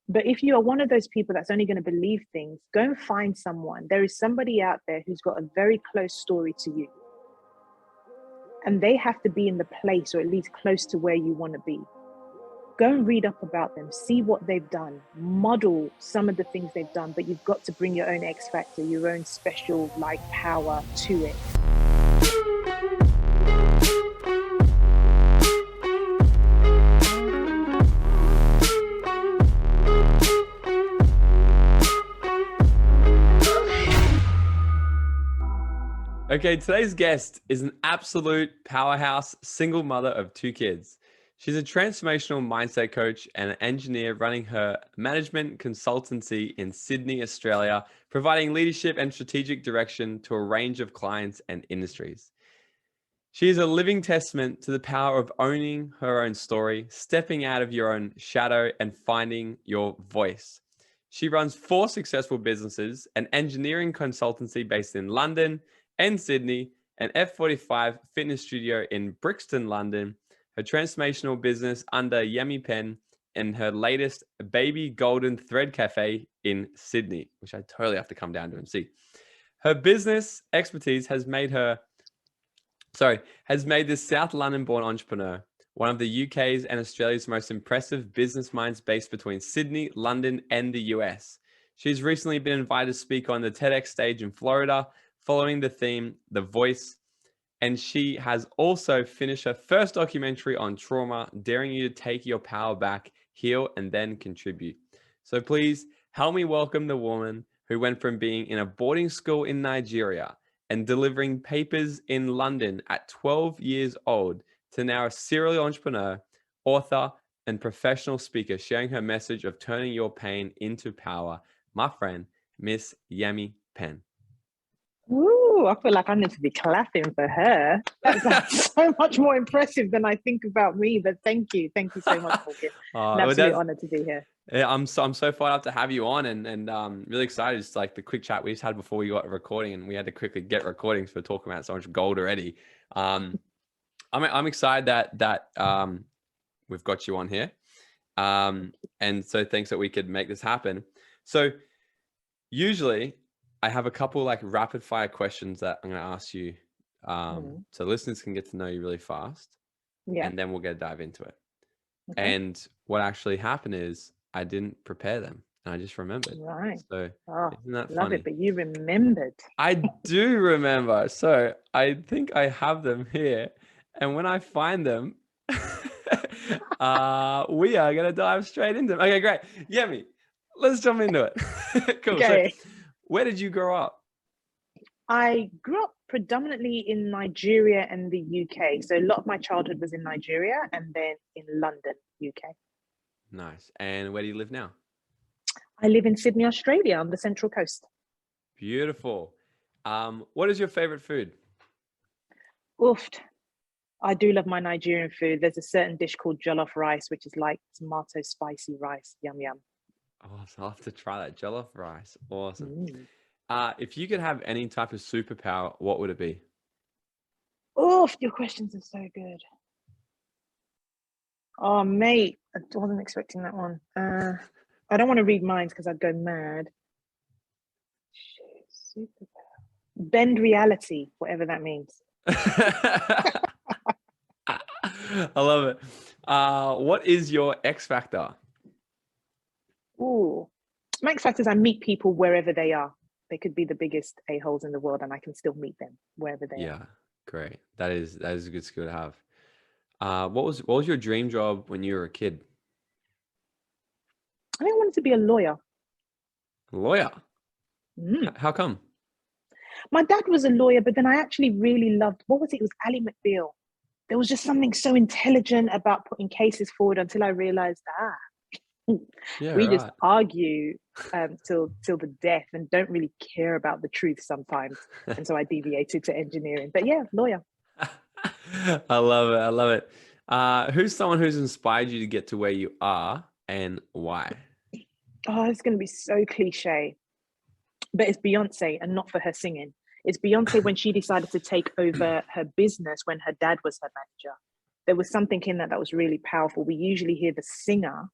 But if you are one of those people that's only going to believe things, go and find someone. There is somebody out there who's got a very close story to you. And they have to be in the place, or at least close to where you want to be. Go and read up about them, see what they've done, model some of the things they've done, but you've got to bring your own X factor, your own special like power to it. Okay, today's guest is an absolute powerhouse single mother of 2 kids. She's a transformational mindset coach and an engineer running her management consultancy in Sydney, Australia, providing leadership and strategic direction to a range of clients and industries. She is a living testament to the power of owning her own story, stepping out of your own shadow, and finding your voice. She runs 4 successful businesses, an engineering consultancy based in London and Sydney, an F45 fitness studio in Brixton, London, her transformational business under Yemi Penn, and her latest Baby Golden Thread Cafe in Sydney, which I totally have to come down to and see. Her business expertise has made this South London-born entrepreneur one of the UK's and Australia's most impressive business minds based between Sydney, London, and the US. She's recently been invited to speak on the TEDx stage in Florida, following the theme, The Voice. And she has also finished her first documentary on trauma, daring you to take your power back, heal, and then contribute. So please help me welcome the woman who went from being in a boarding school in Nigeria and delivering papers in London at 12 years old to now a serial entrepreneur, author, and professional speaker, sharing her message of turning your pain into power. My friend, Miss Yemi Penn. Ooh, I feel like I need to be clapping for her. That's so much more impressive than I think about me. But thank you so much, Morgan. An absolute honor to be here. Yeah, I'm so fired up to have you on, and really excited. It's like the quick chat we just had before we got recording, and we had to quickly get recording, so we're talking about so much gold already. I'm excited that we've got you on here, and so thanks that we could make this happen. So usually I have a couple like rapid fire questions that I'm going to ask you, so listeners can get to know you really fast, and then we'll get a dive into it. Okay. And what actually happened is I didn't prepare them, and I just remembered. Right. So isn't that love funny? It, but you remembered. I do remember. So I think I have them here, and when I find them, we are going to dive straight into them. Okay, great. Yemi, let's jump into it. Cool. Okay. So where did you grow up? I grew up predominantly in Nigeria and the UK. So a lot of my childhood was in Nigeria and then in London, UK. Nice. And where do you live now? I live in Sydney, Australia, on the Central Coast. Beautiful. What is your favorite food? Oof. I do love my Nigerian food. There's a certain dish called jollof rice, which is like tomato spicy rice. Yum, yum. Oh, so I'll have to try that. Jollof rice. Awesome. If you could have any type of superpower, what would it be? Oh, your questions are so good. Oh, mate, I wasn't expecting that one. I don't want to read minds because I'd go mad. Shit, superpower. Bend reality, whatever that means. I love it. What is your X factor? Ooh, my X factor is I meet people wherever they are. They could be the biggest a-holes in the world and I can still meet them wherever they are. Yeah, great. That is a good skill to have. What was your dream job when you were a kid? I think I wanted to be a lawyer. A lawyer? How come? My dad was a lawyer, but then I actually really loved, what was it? It was Ally McBeal. There was just something so intelligent about putting cases forward until I realized, we just argue till the death and don't really care about the truth sometimes. And so I deviated to engineering. But yeah, lawyer. I love it. Who's someone who's inspired you to get to where you are and why? Oh, it's going to be so cliche. But it's Beyonce, and not for her singing. It's Beyonce when she decided to take over her business when her dad was her manager. There was something in that was really powerful. We usually hear the singer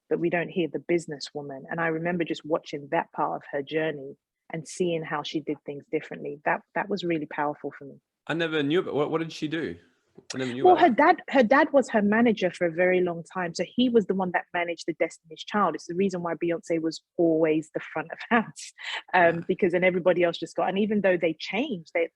but we don't hear the businesswoman. And I remember just watching that part of her journey and seeing how she did things differently. That was really powerful for me. I never knew about what did she do? I never knew Well, about her dad was her manager for a very long time. So he was the one that managed the Destiny's Child. It's the reason why Beyonce was always the front of house, because then everybody else just got, and even though they changed, I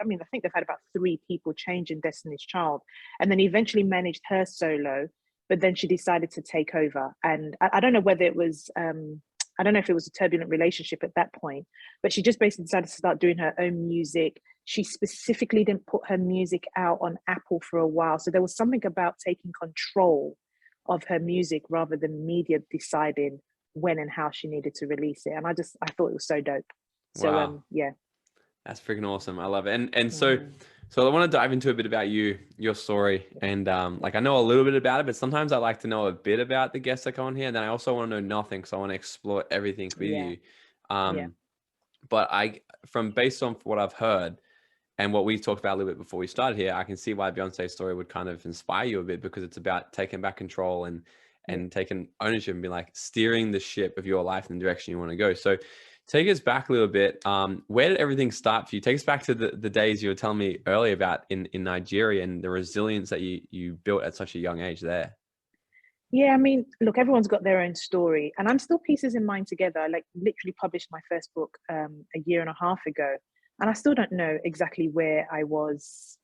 mean, I think they've had about 3 people change in Destiny's Child, and then eventually managed her solo, but then she decided to take over. And I don't know whether it was, I don't know if it was a turbulent relationship at that point, but she just basically decided to start doing her own music. She specifically didn't put her music out on Apple for a while. So there was something about taking control of her music rather than media deciding when and how she needed to release it. And I thought it was so dope. So, wow. yeah. That's freaking awesome. I love it. And so I want to dive into a bit about your story. And like, I know a little bit about it, but sometimes I like to know a bit about the guests that come on here. And then I also want to know nothing, because I want to explore everything with you. But based on what I've heard and what we talked about a little bit before we started here, I can see why Beyonce's story would kind of inspire you a bit, because it's about taking back control and taking ownership and be like steering the ship of your life in the direction you want to go. So take us back a little bit. Where did everything start for you? Take us back to the days you were telling me earlier about in Nigeria, and the resilience that you built at such a young age there. Yeah, I mean, look, everyone's got their own story, and I'm still pieces in mine together. I literally published my first book a year and a half ago, and I still don't know exactly where I was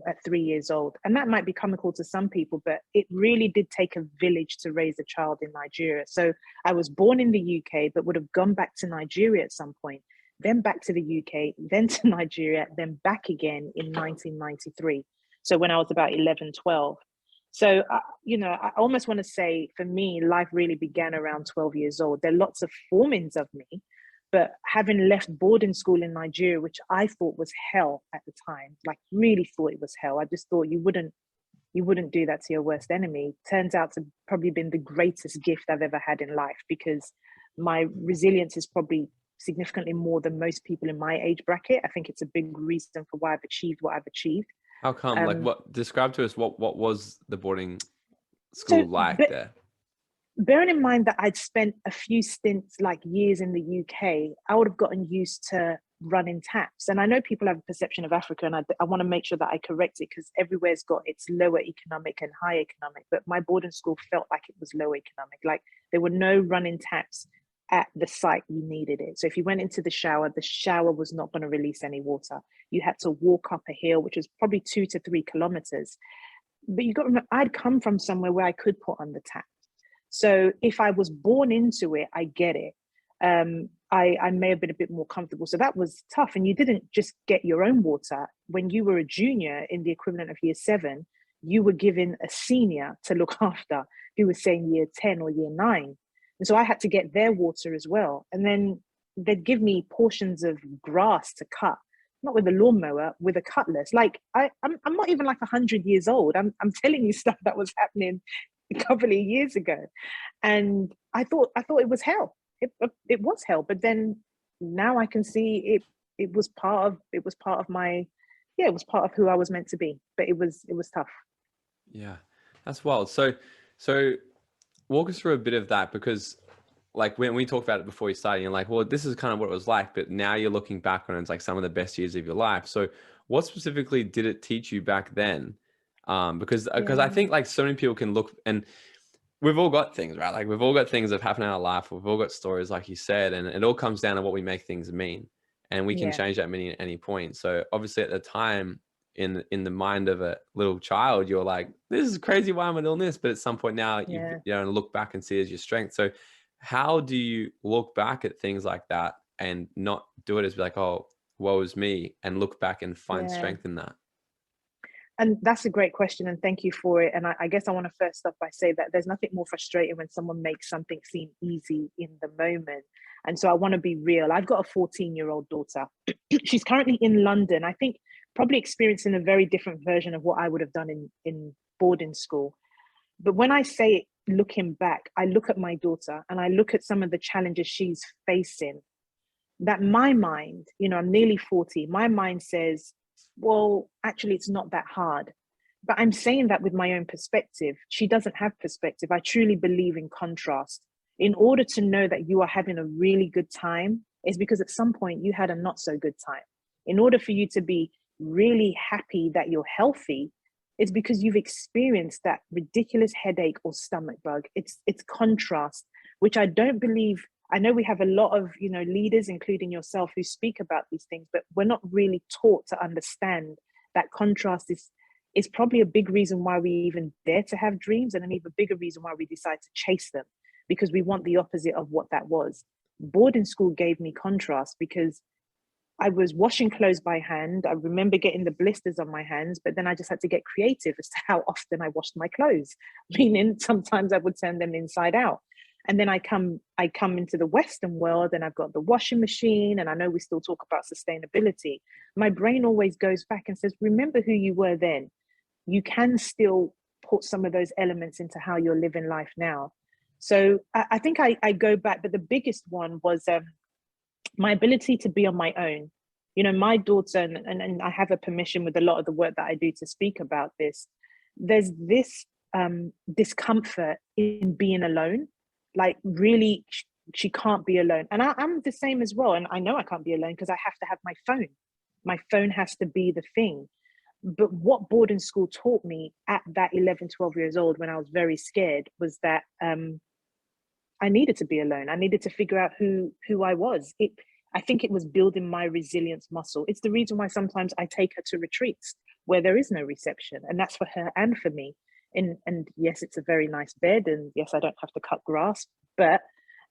at 3 years old. And that might be comical to some people, but it really did take a village to raise a child in Nigeria. So I was born in the UK, but would have gone back to Nigeria at some point, then back to the UK, then to Nigeria, then back again in 1993. So when I was about 11, 12. So, I almost want to say, for me, life really began around 12 years old. There are lots of formings of me, but having left boarding school in Nigeria, which I thought was hell at the time, like really thought it was hell. I just thought you wouldn't do that to your worst enemy. Turns out to probably been the greatest gift I've ever had in life, because my resilience is probably significantly more than most people in my age bracket. I think it's a big reason for why I've achieved what I've achieved. How come? Describe to us what was the boarding school like there? Bearing in mind that I'd spent a few stints, like years in the UK, I would have gotten used to running taps. And I know people have a perception of Africa, and I want to make sure that I correct it, because everywhere's got its lower economic and high economic. But my boarding school felt like it was low economic. Like there were no running taps at the site you needed it. So if you went into the shower was not going to release any water. You had to walk up a hill, which was probably 2 to 3 kilometers. But you got to remember, I'd come from somewhere where I could put on the tap. So if I was born into it, I get it. I may have been a bit more comfortable. So that was tough. And you didn't just get your own water. When you were a junior in the equivalent of year 7, you were given a senior to look after, who was saying year 10 or year 9. And so I had to get their water as well. And then they'd give me portions of grass to cut, not with a lawnmower, with a cutlass. Like I'm not even like 100 years old. I'm telling you stuff that was happening a couple of years ago. And I thought it was hell. It was hell. But then now I can see it was part of who I was meant to be. But it was tough. Yeah, that's wild. So walk us through a bit of that, because like when we talked about it before you started, you're like, well, this is kind of what it was like, but now you're looking back on it, it's like some of the best years of your life. So what specifically did it teach you back then? Because I think like so many people can look, and we've all got things, right? Like we've all got things that happen in our life. We've all got stories, like you said, and it all comes down to what we make things mean, and we can change that meaning at any point. So obviously at the time, in the mind of a little child, you're like, this is crazy, why am I doing this? But at some point now, you look back and see it as your strength. So how do you look back at things like that and not do it as like, oh, woe is me, and look back and find strength in that? And that's a great question, and thank you for it. And I guess I want to first start by saying that there's nothing more frustrating when someone makes something seem easy in the moment. And so I want to be real. I've got a 14-year-old daughter. She's currently in London, I think probably experiencing a very different version of what I would have done in boarding school. But when I say looking back, I look at my daughter and I look at some of the challenges she's facing, that my mind, I'm nearly 40, my mind says, well, actually, it's not that hard. But I'm saying that with my own perspective. She doesn't have perspective. I truly believe in contrast. In order to know that you are having a really good time, is because at some point you had a not so good time. In order for you to be really happy that you're healthy, it's because you've experienced that ridiculous headache or stomach bug. It's contrast, which I don't believe. I know we have a lot of, leaders, including yourself, who speak about these things, but we're not really taught to understand that contrast is probably a big reason why we even dare to have dreams, and an even bigger reason why we decide to chase them, because we want the opposite of what that was. Boarding school gave me contrast because I was washing clothes by hand. I remember getting the blisters on my hands, but then I just had to get creative as to how often I washed my clothes, meaning sometimes I would turn them inside out. And then I come into the Western world, and I've got the washing machine, and I know we still talk about sustainability. My brain always goes back and says, remember who you were then. You can still put some of those elements into how you're living life now. So I think I go back, but the biggest one was my ability to be on my own. My daughter, and I have a permission with a lot of the work that I do to speak about this. There's this discomfort in being alone. Like, really, she can't be alone. And I'm the same as well. And I know I can't be alone because I have to have my phone. My phone has to be the thing. But what boarding school taught me at that 11, 12 years old, when I was very scared, was that I needed to be alone. I needed to figure out who I was. I think it was building my resilience muscle. It's the reason why sometimes I take her to retreats where there is no reception. And that's for her and for me. And yes, it's a very nice bed. And yes, I don't have to cut grass. But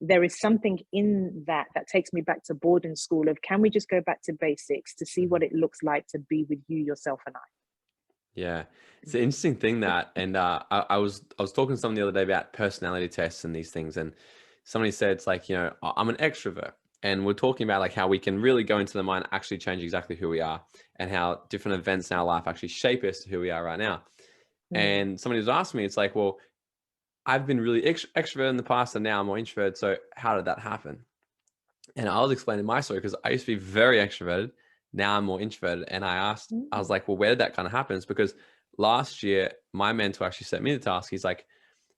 there is something in that takes me back to boarding school of, can we just go back to basics to see what it looks like to be with you, yourself, and I? Yeah, it's an interesting thing that, and I was talking to someone the other day about personality tests and these things, and somebody said, it's like, I'm an extrovert, and we're talking about like how we can really go into the mind, actually change exactly who we are, and how different events in our life actually shape us to who we are right now. And somebody was asking me, it's like, well, I've been really extrovert in the past, and now I'm more introverted. So how did that happen? And I was explaining my story because I used to be very extroverted. Now I'm more introverted. And I was like, well, where did that kind of happen? It's because last year, my mentor actually set me the task. He's like,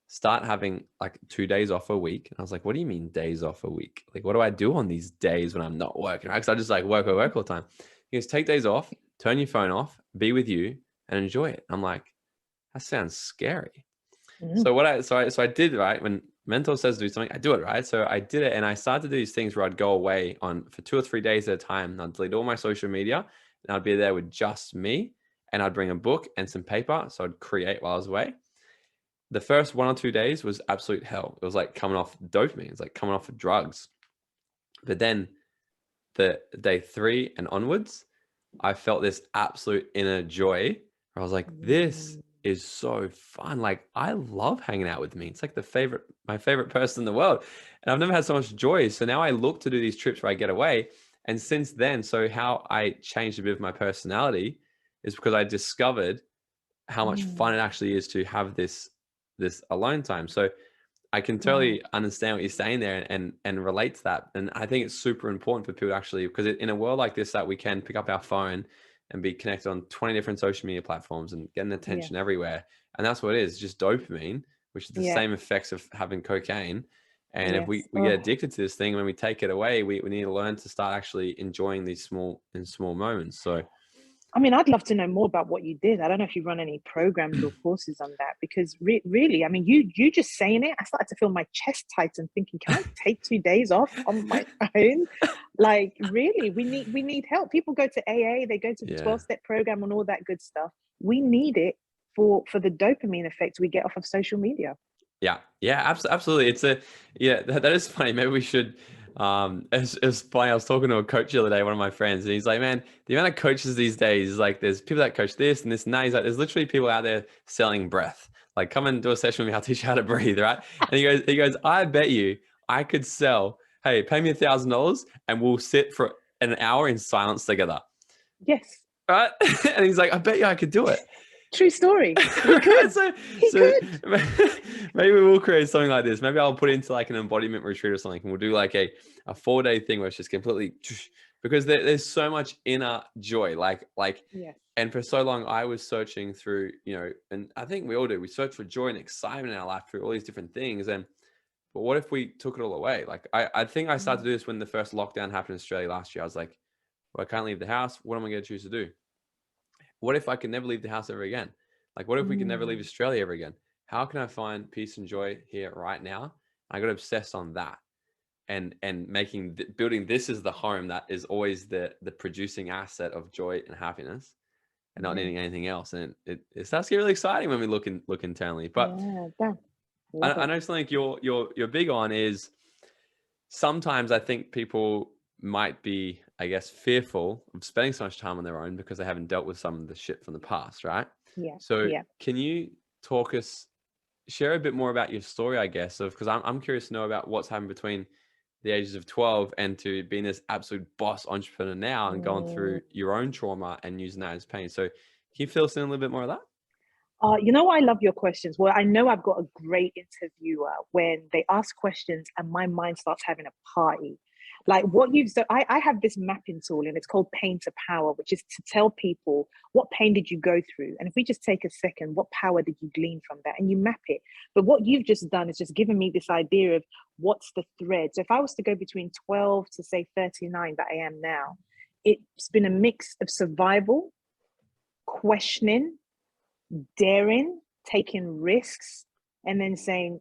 start having like 2 days off a week. And I was like, what do you mean days off a week? Like, what do I do on these days when I'm not working? Because I just like work all the time. He goes, take days off, turn your phone off, be with you and enjoy it. I'm like, that sounds scary. So I did, right? When mentor says do something, I do it, right? So I did it, and I started to do these things where I'd go away for 2 or 3 days at a time, and I'd delete all my social media, and I'd be there with just me, and I'd bring a book and some paper, so I'd create while I was away. The first 1 or 2 days was absolute hell. It was like coming off dopamine. It's like coming off of drugs. But then the day 3 and onwards, I felt this absolute inner joy. I was like, this is so fun. Like, I love hanging out with me. It's like my favorite person in the world. And I've never had so much joy. So now I look to do these trips where I get away. And since then, so how I changed a bit of my personality is because I discovered how much fun it actually is to have this alone time. So I can totally understand what you're saying there and relate to that. And I think it's super important for people to actually, because in a world like this, that we can pick up our phone and be connected on 20 different social media platforms and getting attention everywhere. And that's what it is, just dopamine, which is the same effects of having cocaine. And if we get addicted to this thing, when we take it away, we need to learn to start actually enjoying these small moments. So, I mean, I'd love to know more about what you did. I don't know if you run any programs or courses on that, because really, I mean, you just saying it, I started to feel my chest tighten, thinking, can I take 2 days off on my own? Like, really, we need help. People go to AA, they go to the 12-step program and all that good stuff. We need it for the dopamine effect we get off of social media. Yeah, absolutely. That is funny. Maybe we should. It's funny. I was talking to a coach the other day, one of my friends, and he's like, "Man, the amount of coaches these days, like, there's people that coach this and this and that." He's like, "There's literally people out there selling breath. Like, come and do a session with me. I'll teach you how to breathe, right?" And he goes, "I bet you I could sell. Hey, pay me $1,000, and we'll sit for an hour in silence together." Yes. Right? And he's like, "I bet you I could do it." True story. He could. so could. Maybe we'll create something like this. Maybe I'll put it into like an embodiment retreat or something, and we'll do like a 4-day thing where it's just completely because there's so much inner joy, like, Yes. and for so long I was searching through, and I think we all do. We search for joy and excitement in our life through all these different things, but what if we took it all away? Like, I think I started to do this when the first lockdown happened in Australia last year. I was like, well, I can't leave the house. What am I going to choose to do? What if I can never leave the house ever again? Like, what if we can never leave Mm. Australia ever again? How can I find peace and joy here right now? I got obsessed on that, and building this as the home that is always the producing asset of joy and happiness, and not Yeah. needing anything else. And it starts to get really exciting when we look internally. But Yeah. That. Love I it. know something you're big on is, sometimes I think people might be, I guess, fearful of spending so much time on their own because they haven't dealt with some of the shit from the past, right? Yeah. So Yeah. can you share a bit more about your story, I guess, of, because I'm curious to know about what's happened between the ages of 12 and to being this absolute boss entrepreneur now and going Mm. through your own trauma and using that as pain. So can you fill us in a little bit more of that? You know, I love your questions. Well, I know I've got a great interviewer when they ask questions and my mind starts having a party. Like what you've said, I have this mapping tool and it's called Pain to Power, which is to tell people what pain did you go through. And if we just take a second, what power did you glean from that? And you map it. But what you've just done is just given me this idea of what's the thread. So if I was to go between 12 to say 39 that I am now, it's been a mix of survival, questioning, daring, taking risks, and then saying,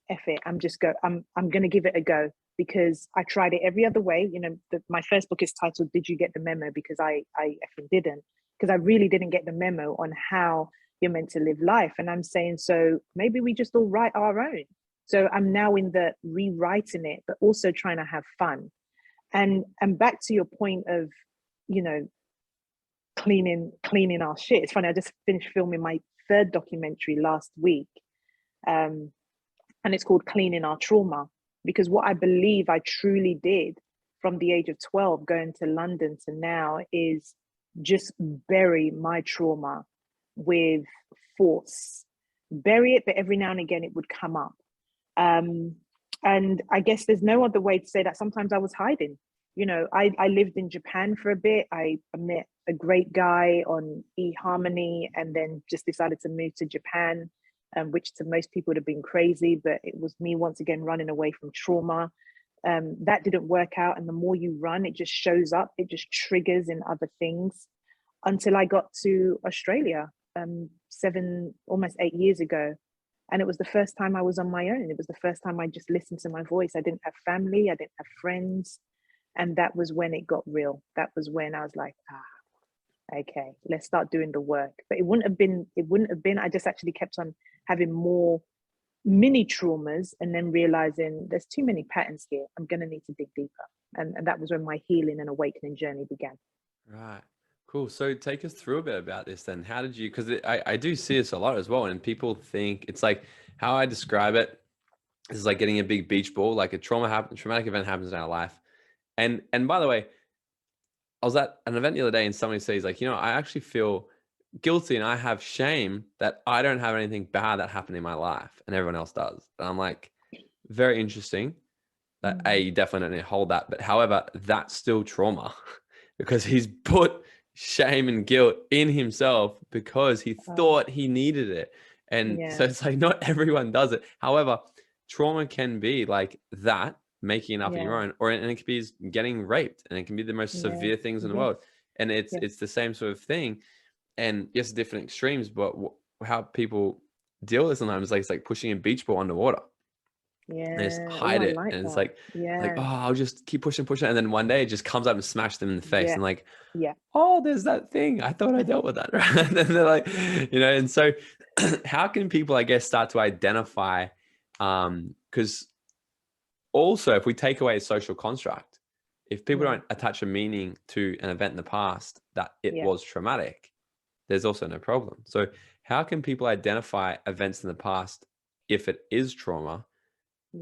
"F it, I'm gonna give it a go." Because I tried it every other way. You know, my first book is titled "Did You Get the Memo?" Because I effing didn't, because I really didn't get the memo on how you're meant to live life. And I'm saying, so maybe we just all write our own. So I'm now in the rewriting it, but also trying to have fun. And back to your point of, you know, cleaning our shit. It's funny, I just finished filming my third documentary last week, and it's called Cleaning Our Trauma, because what I believe I truly did from the age of 12 going to London to now is just bury my trauma with force. Bury it, but every now and again it would come up. um, and I guess there's no other way to say that. Sometimes I was hiding. You know, I lived in Japan for a bit. I met a great guy on eHarmony and then just decided to move to Japan, which to most people would have been crazy, but it was me once again running away from trauma. That didn't work out. And the more you run, it just shows up, it just triggers in other things, until I got to Australia 7, almost 8 years ago. And it was the first time I was on my own. It was the first time I just listened to my voice. I didn't have family, I didn't have friends. And that was when it got real. That was when I was like, okay, let's start doing the work. But it wouldn't have been, I just actually kept on having more mini traumas and then realizing there's too many patterns here. I'm going to need to dig deeper. And that was when my healing and awakening journey began. Right. Cool. So take us through a bit about this then. How did you, because I do see this a lot as well. And people think it's like, how I describe it is like getting a big beach ball, like a traumatic event happens in our life. And by the way, I was at an event the other day and somebody says like, I actually feel guilty and I have shame that I don't have anything bad that happened in my life and everyone else does. And I'm like, very interesting that you definitely don't need to hold that. But however, that's still trauma because he's put shame and guilt in himself because he thought he needed it. And so it's like, not everyone does it. However, trauma can be like that, making it up on your own, and it can be getting raped, and it can be the most severe things in the world. And it's the same sort of thing. And yes, different extremes, but how people deal with it sometimes is like, it's like pushing a beach ball underwater. And just hide it. Like And it's that. like, oh, I'll just keep pushing. And then one day it just comes up and smashes them in the face. And like, yeah. Oh, there's that thing. I thought I dealt with that. Right. And then they're like, and so how can people, I guess, start to identify, because also if we take away a social construct, if people don't attach a meaning to an event in the past that it was traumatic, there's also no problem. So how can people identify events in the past if it is trauma?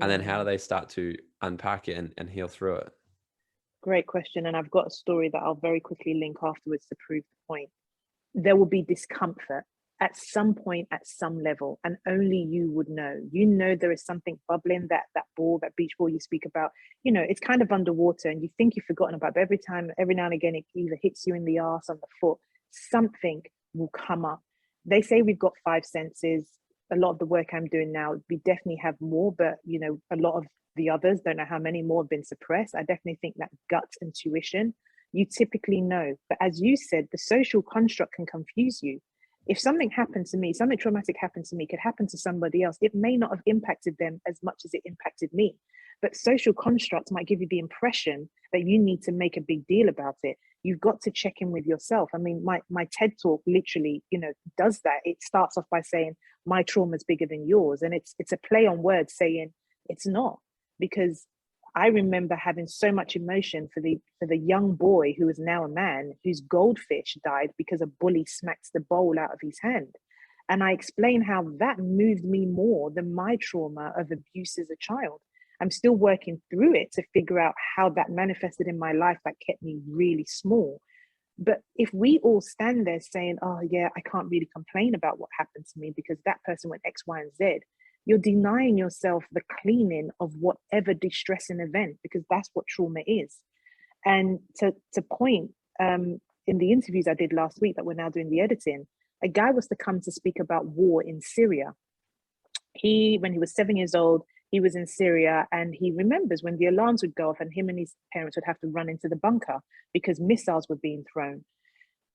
And then how do they start to unpack it and heal through it? Great question. And I've got a story that I'll very quickly link afterwards to prove the point. There will be discomfort. at some point, at some level, and only you would know. You know there is something bubbling, that ball, that beach ball you speak about. You know, it's kind of underwater and you think you've forgotten about it, but every now and again, it either hits you in the arse, on the foot, something will come up. They say we've got five senses. A lot of the work I'm doing now, we definitely have more, but you know, a lot of the others, don't know how many more have been suppressed. I definitely think that gut intuition, you typically know. But as you said, the social construct can confuse you. If something happened to me, something traumatic happened to me, could happen to somebody else. It may not have impacted them as much as it impacted me. But social constructs might give you the impression that you need to make a big deal about it. You've got to check in with yourself. I mean, my TED talk literally, you know, does that. It starts off by saying, my trauma is bigger than yours. And it's a play on words saying it's not, because I remember having so much emotion for the young boy who is now a man, whose goldfish died because a bully smacked the bowl out of his hand. And I explained how that moved me more than my trauma of abuse as a child. I'm still working through it to figure out how that manifested in my life that kept me really small. But if we all stand there saying, oh yeah, I can't really complain about what happened to me because that person went X, Y, and Z, you're denying yourself the cleaning of whatever distressing event, because that's what trauma is. And to point, in the interviews I did last week that we're now doing the editing, a guy was to come to speak about war in Syria. When he was 7 years old, he was in Syria, and he remembers when the alarms would go off and him and his parents would have to run into the bunker because missiles were being thrown.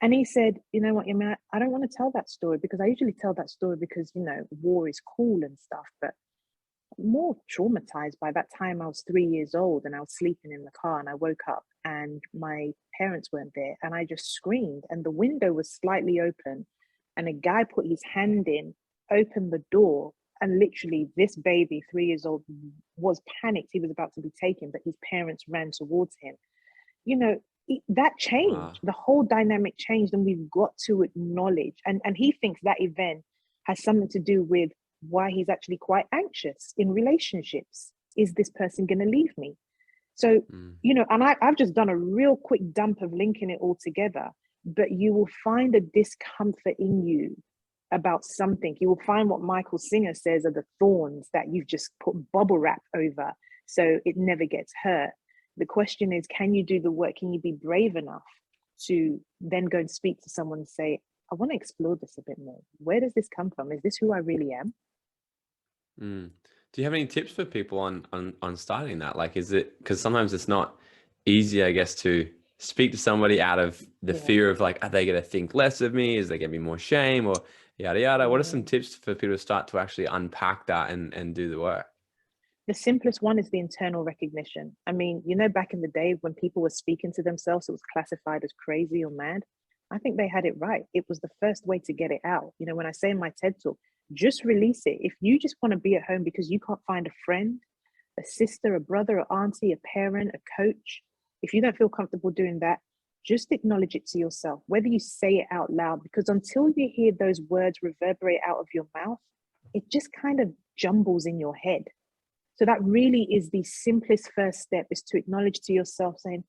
And he said, you know what, Yemi, I don't want to tell that story, because I usually tell that story because, you know, war is cool and stuff, but more traumatized. By that time, I was 3 years old and I was sleeping in the car, and I woke up and my parents weren't there, and I just screamed, and the window was slightly open and a guy put his hand in, opened the door, and literally this baby, 3 years old, was panicked. He was about to be taken, but his parents ran towards him. You know, that changed. Wow. The whole dynamic changed, and we've got to acknowledge. And he thinks that event has something to do with why he's actually quite anxious in relationships. Is this person going to leave me? So, you know, and I've just done a real quick dump of linking it all together, but you will find a discomfort in you about something. You will find what Michael Singer says are the thorns that you've just put bubble wrap over so it never gets hurt. The question is, can you do the work? Can you be brave enough to then go and speak to someone and say, I want to explore this a bit more. Where does this come from? Is this who I really am? Do you have any tips for people on starting that? Like, is it, because sometimes it's not easy, I guess, to speak to somebody out of the fear of like, are they going to think less of me? Is there going to be more shame or yada, yada? What are some tips for people to start to actually unpack that and do the work? The simplest one is the internal recognition. I mean, you know, back in the day when people were speaking to themselves, it was classified as crazy or mad. I think they had it right. It was the first way to get it out. You know, when I say in my TED talk, just release it. If you just want to be at home because you can't find a friend, a sister, a brother, a auntie, a parent, a coach, if you don't feel comfortable doing that, just acknowledge it to yourself, whether you say it out loud, because until you hear those words reverberate out of your mouth, it just kind of jumbles in your head. So that really is the simplest first step, is to acknowledge to yourself saying,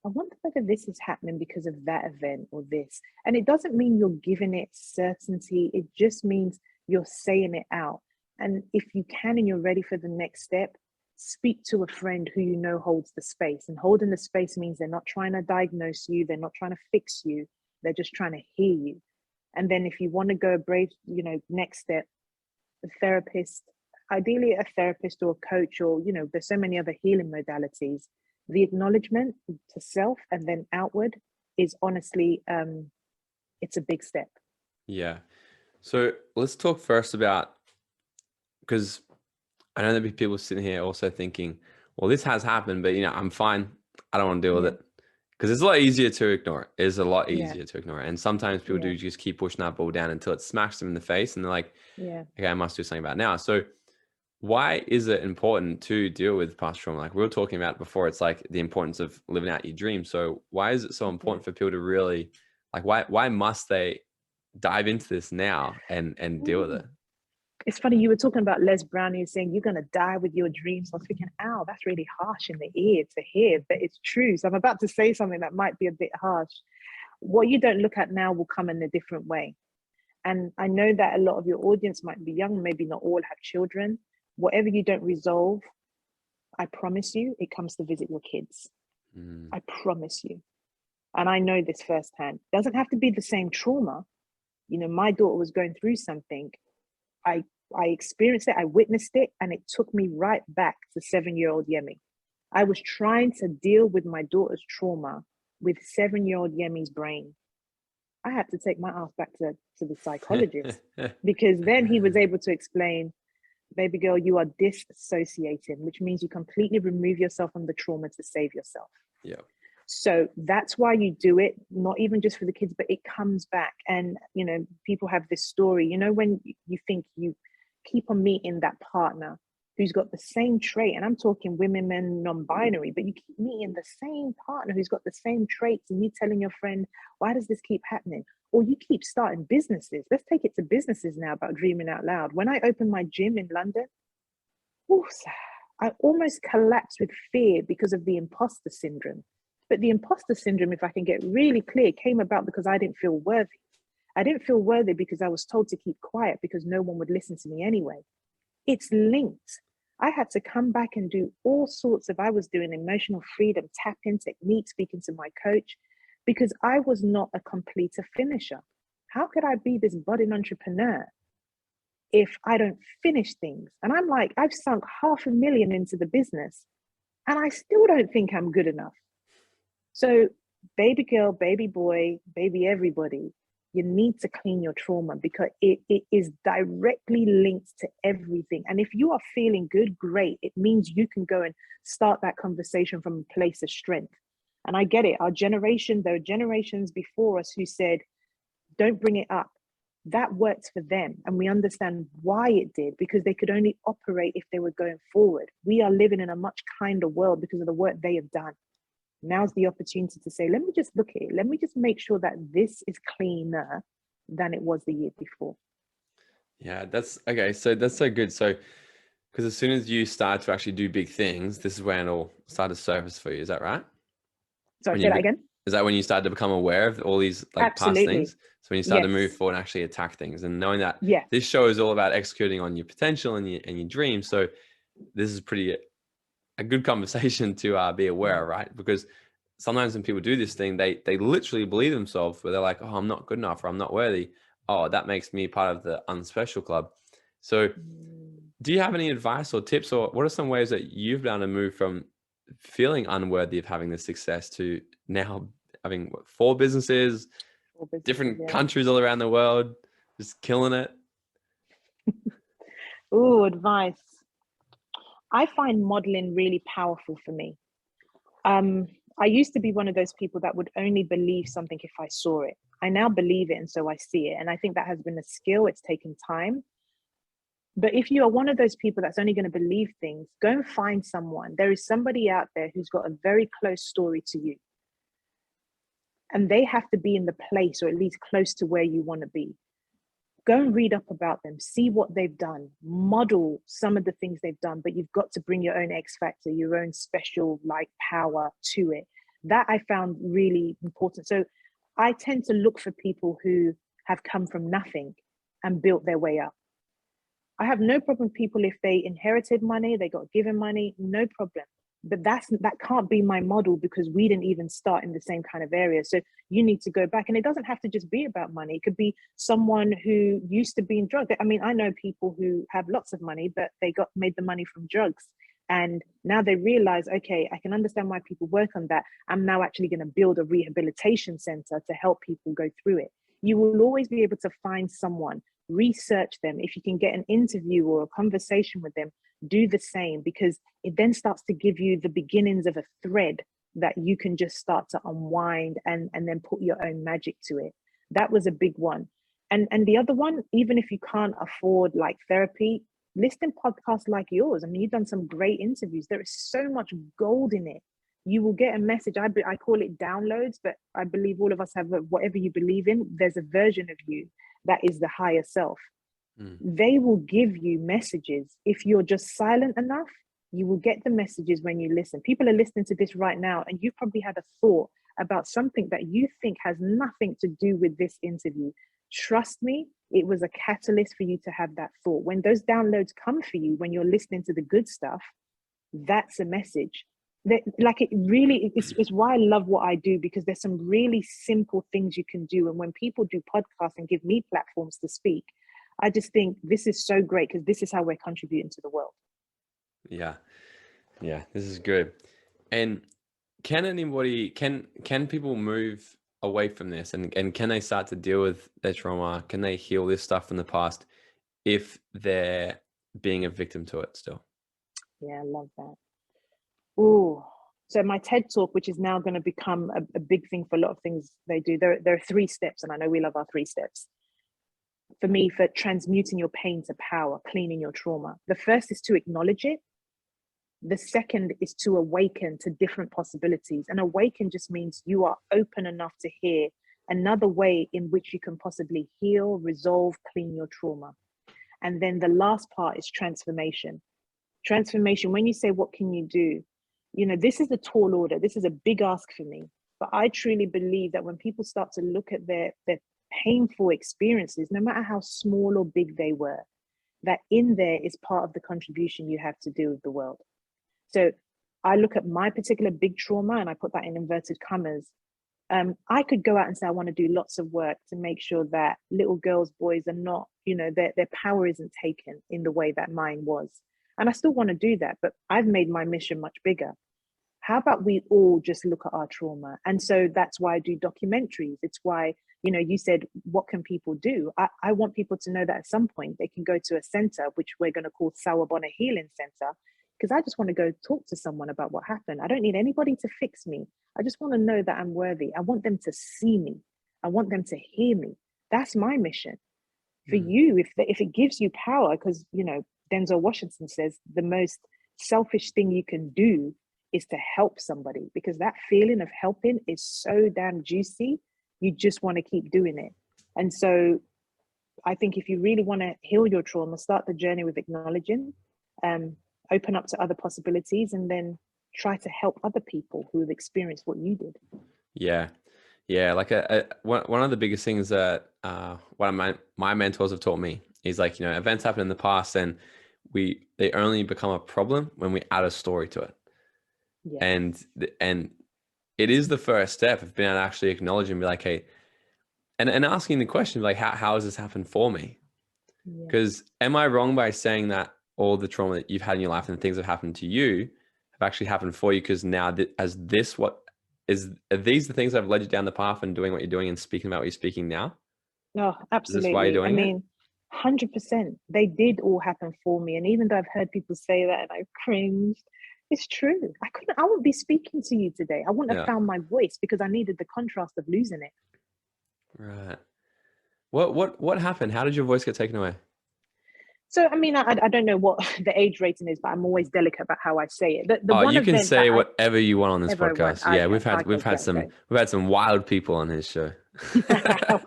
I wonder whether this is happening because of that event or this. And it doesn't mean you're giving it certainty. It just means you're saying it out. And if you can and you're ready for the next step, speak to a friend who you know holds the space. And holding the space means they're not trying to diagnose you. They're not trying to fix you. They're just trying to hear you. And then if you want to go a brave, you know, next step, a therapist, ideally a therapist or a coach, or, you know, there's so many other healing modalities. The acknowledgement to self and then outward is honestly, it's a big step. Yeah. So let's talk first about, because I know there'll be people sitting here also thinking, well, this has happened, but, you know, I'm fine. I don't want to deal with it. Because it's a lot easier to ignore it. It's a lot easier to ignore it. And sometimes people do just keep pushing that ball down until it smacks them in the face. And they're like, okay, I must do something about it now. So why is it important to deal with past trauma? Like we were talking about before, it's like the importance of living out your dream. So why is it so important for people to really, like, why must they dive into this now and deal with it? It's funny, you were talking about Les Brown, you saying you're going to die with your dreams. I was thinking, ow, that's really harsh in the ear to hear, but it's true. So I'm about to say something that might be a bit harsh. What you don't look at now will come in a different way. And I know that a lot of your audience might be young, maybe not all have children. Whatever you don't resolve, I promise you, it comes to visit your kids. I promise you. And I know this firsthand. Doesn't have to be the same trauma. You know, my daughter was going through something. I experienced it, I witnessed it, and it took me right back to 7-year-old Yemi. I was trying to deal with my daughter's trauma with 7-year-old Yemi's brain. I had to take my ass back to the psychologist because then he was able to explain, baby girl, you are dissociating, which means you completely remove yourself from the trauma to save yourself. Yeah. So that's why you do it, not even just for the kids, but it comes back. And, you know, people have this story, you know, when you think you keep on meeting that partner who's got the same trait, and I'm talking women, men, non-binary, but you keep meeting the same partner who's got the same traits, and you telling your friend, why does this keep happening? Or you keep starting businesses. Let's take it to businesses now about dreaming out loud. When I opened my gym in London, I almost collapsed with fear because of the imposter syndrome. But the imposter syndrome, if I can get really clear, came about because I didn't feel worthy. I didn't feel worthy because I was told to keep quiet because no one would listen to me anyway. It's linked. I had to come back and do all sorts of, I was doing emotional freedom, tap-in techniques, speaking to my coach, because I was not a completer finisher. How could I be this budding entrepreneur if I don't finish things? And I'm like, I've sunk $500,000 into the business and I still don't think I'm good enough. So baby girl, baby boy, baby everybody, you need to clean your trauma because it is directly linked to everything. And if you are feeling good, great. It means you can go and start that conversation from a place of strength. And I get it. Our generation, there are generations before us who said, don't bring it up. That worked for them. And we understand why it did, because they could only operate if they were going forward. We are living in a much kinder world because of the work they have done. Now's the opportunity to say, let me just look at it. Let me just make sure that this is cleaner than it was the year before. Yeah, that's okay. So that's so good. So, because as soon as you start to actually do big things, this is when it'll start to surface for you. Is that right? Sorry, say that again. Is that when you started to become aware of all these like past things? So when you start to move forward and actually attack things, and knowing that this show is all about executing on your potential and your dreams. So this is a good conversation to be aware of, right? Because sometimes when people do this thing, they literally believe themselves where they're like, oh, I'm not good enough, or I'm not worthy. Oh, that makes me part of the unspecial club. So do you have any advice or tips, or what are some ways that you've done to move from feeling unworthy of having this success to now having 4 businesses, different countries all around the world, just killing it? Oh, advice. I find modeling really powerful for me. I used to be one of those people that would only believe something if I saw it. I now believe it, and so I see it. And I think that has been a skill. It's taken time. But if you are one of those people that's only going to believe things, go and find someone. There is somebody out there who's got a very close story to you. And they have to be in the place, or at least close to where you want to be. Go and read up about them, see what they've done, model some of the things they've done, but you've got to bring your own X factor, your own special like power to it. That I found really important. So I tend to look for people who have come from nothing and built their way up. I have no problem with people if they inherited money, they got given money, no problem. But that can't be my model because we didn't even start in the same kind of area. So you need to go back, and it doesn't have to just be about money. It could be someone who used to be in drugs. I mean, I know people who have lots of money, but they made the money from drugs. And now they realize, okay, I can understand why people work on that. I'm now actually going to build a rehabilitation center to help people go through it. You will always be able to find someone, research them. If you can get an interview or a conversation with them, do the same, because it then starts to give you the beginnings of a thread that you can just start to unwind and then put your own magic to it. That was a big one. And the other one, even if you can't afford like therapy, listen to podcasts like yours. I mean, you've done some great interviews. There is so much gold in it. You will get a message. I call it downloads, but I believe all of us have whatever you believe in. There's a version of you that is the higher self. They will give you messages. If you're just silent enough, you will get the messages when you listen. People are listening to this right now, and you've probably had a thought about something that you think has nothing to do with this interview. Trust me, It was a catalyst for you to have that thought. When those downloads come for you, when you're listening to the good stuff, that's a message. That, like, it really, it's why I love what I do, because there's some really simple things you can do. And when people do podcasts and give me platforms to speak, I just think this is so great, because this is how we're contributing to the world. Yeah. Yeah, this is good. And can anybody, can people move away from this, and can they start to deal with their trauma? Can they heal this stuff from the past if they're being a victim to it still? Yeah, I love that. Oh, so my TED Talk, which is now going to become a big thing for a lot of things they do, there are 3 steps, and I know we love our 3 steps. For me, for transmuting your pain to power, cleaning your trauma. The first is to acknowledge it. The second is to awaken to different possibilities. And awaken just means you are open enough to hear another way in which you can possibly heal, resolve, clean your trauma. And then the last part is transformation. Transformation, when you say, what can you do? You know, this is a tall order. This is a big ask for me. But I truly believe that when people start to look at their painful experiences, no matter how small or big they were, that in there is part of the contribution you have to do with the world. So I look at my particular big trauma, and I put that in inverted commas. I could go out and say, I want to do lots of work to make sure that little girls, boys are not, you know, their power isn't taken in the way that mine was. And I still want to do that, but I've made my mission much bigger. How about we all just look at our trauma? And so that's why I do documentaries. It's why, you know, you said, what can people do? I want people to know that at some point they can go to a center, which we're going to call Sawabona Healing Center, because I just want to go talk to someone about what happened. I don't need anybody to fix me. I just want to know that I'm worthy. I want them to see me. I want them to hear me. That's my mission. For you, if it gives you power, because, you know, Denzel Washington says the most selfish thing you can do is to help somebody, because that feeling of helping is so damn juicy. You just want to keep doing it. And so I think if you really want to heal your trauma, start the journey with acknowledging, open up to other possibilities, and then try to help other people who have experienced what you did. Yeah. Yeah. Like one of the biggest things that one of my mentors have taught me is, like, you know, events happen in the past, and they only become a problem when we add a story to it. Yeah. And it is the first step of being able to actually acknowledge and be like, hey, and asking the question, like, how has this happened for me? Because am I wrong by saying that all the trauma that you've had in your life and the things that have happened to you have actually happened for you? Because now are these the things that have led you down the path and doing what you're doing and speaking about what you're speaking now? No, absolutely. Is this why you're doing it? 100%. They did all happen for me. And even though I've heard people say that and I've cringed, it's true. I wouldn't be speaking to you today. I wouldn't have found my voice, because I needed the contrast of losing it. Right. What happened? How did your voice get taken away? So, I mean, I don't know what the age rating is, but I'm always delicate about how I say it. You can say whatever you want on this podcast. Yeah, we've had some wild people on his show.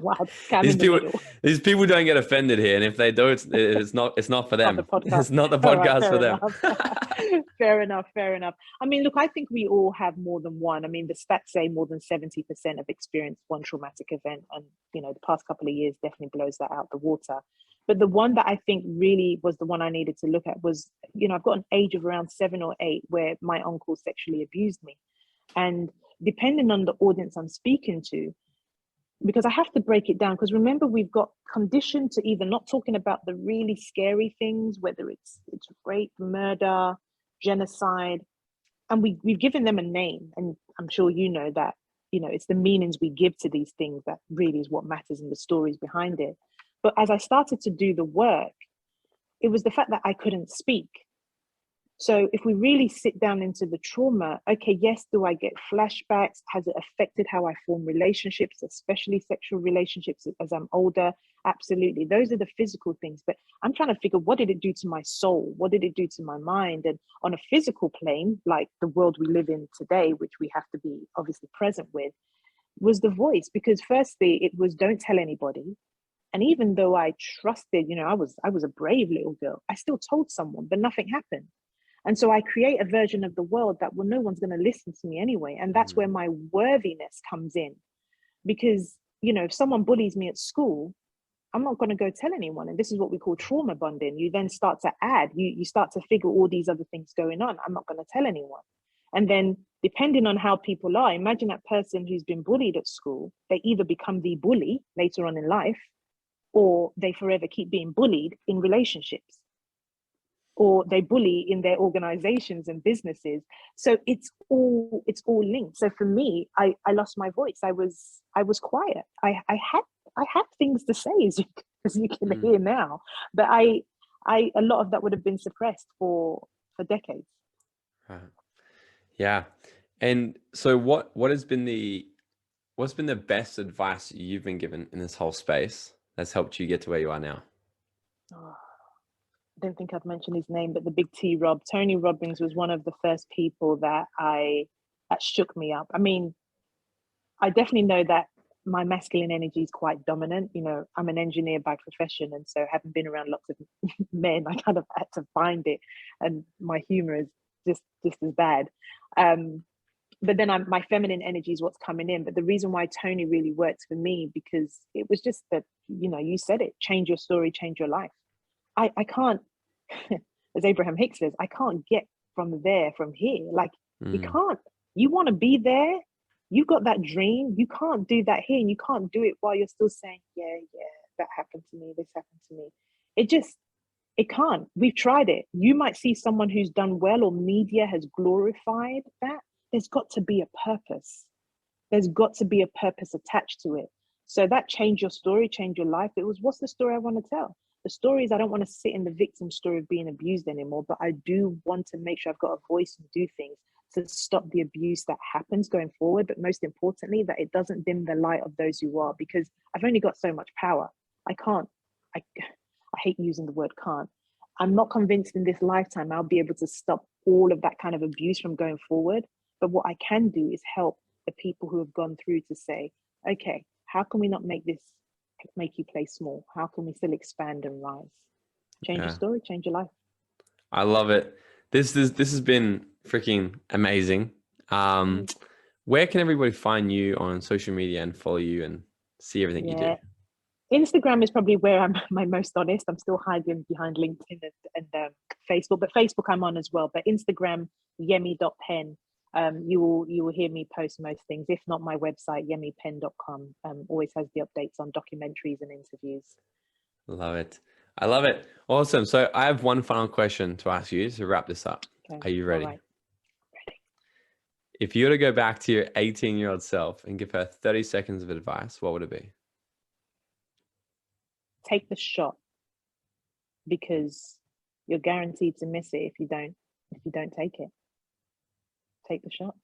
Wow, these people don't get offended here, and if they do, it's not for them. It's not the podcast for them. Fair enough. I mean, look, I think we all have more than one. I mean, the stats say more than 70% have experienced one traumatic event, and, you know, the past couple of years definitely blows that out the water. But the one that I think really was the one I needed to look at was, you know, I've got an age of around 7 or 8 where my uncle sexually abused me. And depending on the audience I'm speaking to, because I have to break it down, because remember, we've got conditioned to either not talking about the really scary things, whether it's rape, murder, genocide, and we've given them a name. And I'm sure you know that, you know, it's the meanings we give to these things that really is what matters, and the stories behind it. But as I started to do the work, it was the fact that I couldn't speak. So if we really sit down into the trauma, okay, yes, do I get flashbacks? Has it affected how I form relationships, especially sexual relationships as I'm older? Absolutely. Those are the physical things. But I'm trying to figure, what did it do to my soul? What did it do to my mind? And on a physical plane, like the world we live in today, which we have to be obviously present with, was the voice. Because firstly, it was, don't tell anybody. And even though I trusted, you know, I was a brave little girl, I still told someone, but nothing happened. And so I create a version of the world that, well, no one's going to listen to me anyway. And that's where my worthiness comes in. Because, you know, if someone bullies me at school, I'm not going to go tell anyone. And this is what we call trauma bonding. You then start to add, you start to figure all these other things going on. I'm not going to tell anyone. And then depending on how people are, imagine that person who's been bullied at school, they either become the bully later on in life, or they forever keep being bullied in relationships, or they bully in their organizations and businesses. So it's all linked. So for me, I lost my voice. I was quiet. I had things to say, as you can hear now, but a lot of that would have been suppressed for decades. Right. Yeah. And so what's been the best advice you've been given in this whole space that's helped you get to where you are now? Oh, I don't think I've mentioned his name, but the big T Rob, Tony Robbins, was one of the first people that shook me up. I mean, I definitely know that my masculine energy is quite dominant. You know, I'm an engineer by profession, and so having been around lots of men, I kind of had to find it, and my humor is just as bad. But then my feminine energy is what's coming in. But the reason why Tony really works for me, because it was just that, you know, you said it, change your story, change your life. I can't, as Abraham Hicks says, I can't get from here. Like, you can't. You want to be there. You've got that dream. You can't do that here, and you can't do it while you're still saying, yeah, that happened to me. This happened to me. It can't. We've tried it. You might see someone who's done well, or media has glorified that. There's got to be a purpose. There's got to be a purpose attached to it. So that change your story, change your life. It was, what's the story I want to tell? The story is, I don't want to sit in the victim story of being abused anymore, but I do want to make sure I've got a voice and do things to stop the abuse that happens going forward. But most importantly, that it doesn't dim the light of those who are, because I've only got so much power. I hate using the word can't. I'm not convinced in this lifetime I'll be able to stop all of that kind of abuse from going forward. But what I can do is help the people who have gone through to say, okay, how can we not make you play small? How can we still expand and rise? Change your story, change your life. I love it. This has been freaking amazing. Where can everybody find you on social media and follow you and see everything you do? Instagram is probably where I'm my most honest. I'm still hiding behind LinkedIn and Facebook, but Facebook I'm on as well. But Instagram, Yemi.Penn. You will hear me post most things. If not, my website, yemipenn.com, always has the updates on documentaries and interviews. Love it. I love it. Awesome. So I have one final question to ask you to wrap this up. Okay. Are you ready? All right. Ready. If you were to go back to your 18-year-old self and give her 30 seconds of advice, what would it be? Take the shot, because you're guaranteed to miss it if you don't take it. Take the shot.